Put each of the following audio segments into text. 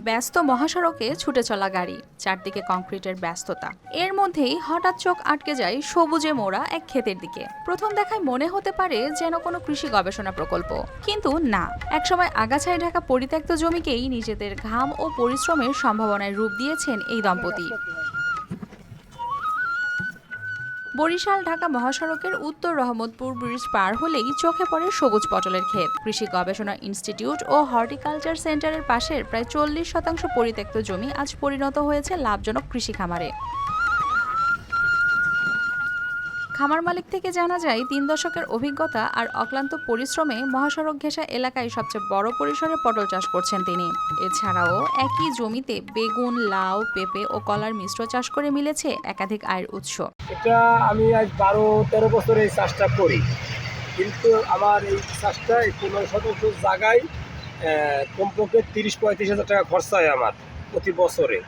ব্যস্ত মহাসড়কে ছুটে চলা গাড়ি, চারদিকে কংক্রিটের ব্যস্ততা। এর মধ্যেই হঠাৎ চোখ আটকে যায় সবুজে মোড়া এক ক্ষেতের দিকে। প্রথম দেখায় মনে হতে পারে যেন কোনো কৃষি গবেষণা প্রকল্প, কিন্তু না। একসময় আগাছায় ঢাকা পরিত্যক্ত জমিকেই নিজেদের ঘাম ও পরিশ্রমের সম্ভাবনায় রূপ দিয়েছেন এই দম্পতি। বরিশাল ঢাকা মহাসড়কের উত্তর রহমতপুর ব্রিজ পার হলেই চোখে পড়ে সবুজ পটলের ক্ষেত। কৃষি গবেষণা ইনস্টিটিউট ও হর্টিকালচার সেন্টারের পাশের প্রায় 40% পরিত্যক্ত জমি আজ পরিণত হয়েছে লাভজনক কৃষি খামারে। খামার মালিক থেকে জানা যায় 3 দশকের অভিজ্ঞতা আর অক্লান্ত পরিশ্রমে মহাসড়ক ঘেঁষা এলাকায় সবচেয়ে বড় পরিসরে পটল চাষ করছেন তিনি। এছাড়াও একই জমিতে বেগুন, লাউ, পেঁপে ও কলার মিশ্র চাষ করে মিলেছে একাধিক আয়ের উৎস। এটা আমি আজ 12-13 বছর এই চাষটা করি, কিন্তু আমার এই চাষটা 15 শতাংশ জায়গায় কমপক্ষে 30-35 হাজার টাকা খরচা হয় আমার প্রতি বছরে।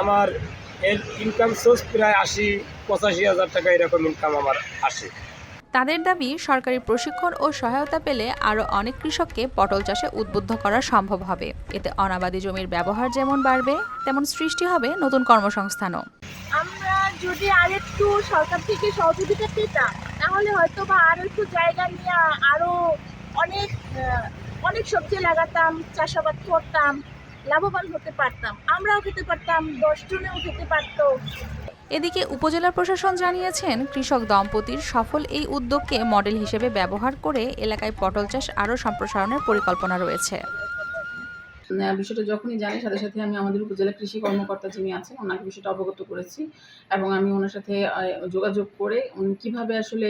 আমার এর ইনকাম সোর্স প্রায় 80-85 হাজার টাকা এরকম ইনকাম আমার আসে। তাদের দাবি, সরকারি প্রশিক্ষণ ও সহায়তা পেলে আরও অনেক কৃষককে পটল চাষে উদ্বুদ্ধ করা সম্ভব হবে। এতে অনাবাদি জমির ব্যবহার যেমন বাড়বে, তেমন সৃষ্টি হবে নতুন কর্মসংস্থানও। আমরা যদি আরেকটু সরকার থেকে সহযোগিতা পেতাম, তাহলে হয়তো বা আরো একটু জায়গা নিয়ে আরো অনেক অনেক সবজি লাগাতাম, চাষাবাদ করতাম, লাভবান হতে পারতাম। আমরাও খেতে পারতাম, 10 জনেও খেতে পারতো। এদিকে উপজেলা প্রশাসন জানিয়েছেন, কৃষক দম্পতির সফল এই উদ্যোগকে মডেল হিসেবে ব্যবহার করে এলাকায় পটল চাষ আরও সম্প্রসারণের পরিকল্পনা রয়েছে। বিষয়টা যখনই জানি, সাথে সাথে আমি আমাদের উপজেলা কৃষি কর্মকর্তা যিনি আছেন ওনাকে বিষয়টা অবগত করেছি, এবং আমি ওনার সাথে যোগাযোগ করে উনি কীভাবে আসলে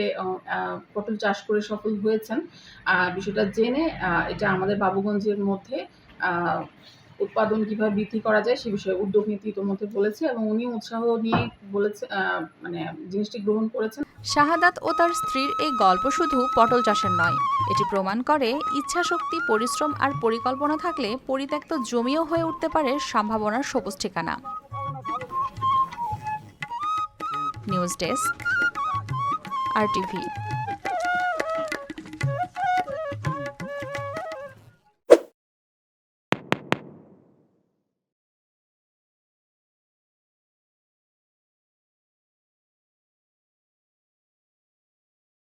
পটল চাষ করে সফল হয়েছেন বিষয়টা জেনে এটা আমাদের বাবুগঞ্জের মধ্যে উৎপাদন কিভাবে বৃদ্ধি করা যায় সে বিষয়ে উদ্যোগ নিতে ইতোমধ্যে বলেছে, এবং উনি উৎসাহ নিয়ে বলেছে জিনিসটি গ্রহণ করেছেন। শাহাদাত ও তার স্ত্রীর এই গল্প শুধু পটল চাষের নয়, এটি প্রমাণ করে ইচ্ছাশক্তি, পরিশ্রম আর পরিকল্পনা থাকলে পরিত্যক্ত জমিও হয়ে উঠতে পারে সম্ভাবনার সবুজ ঠিকানা। News desk, RTV।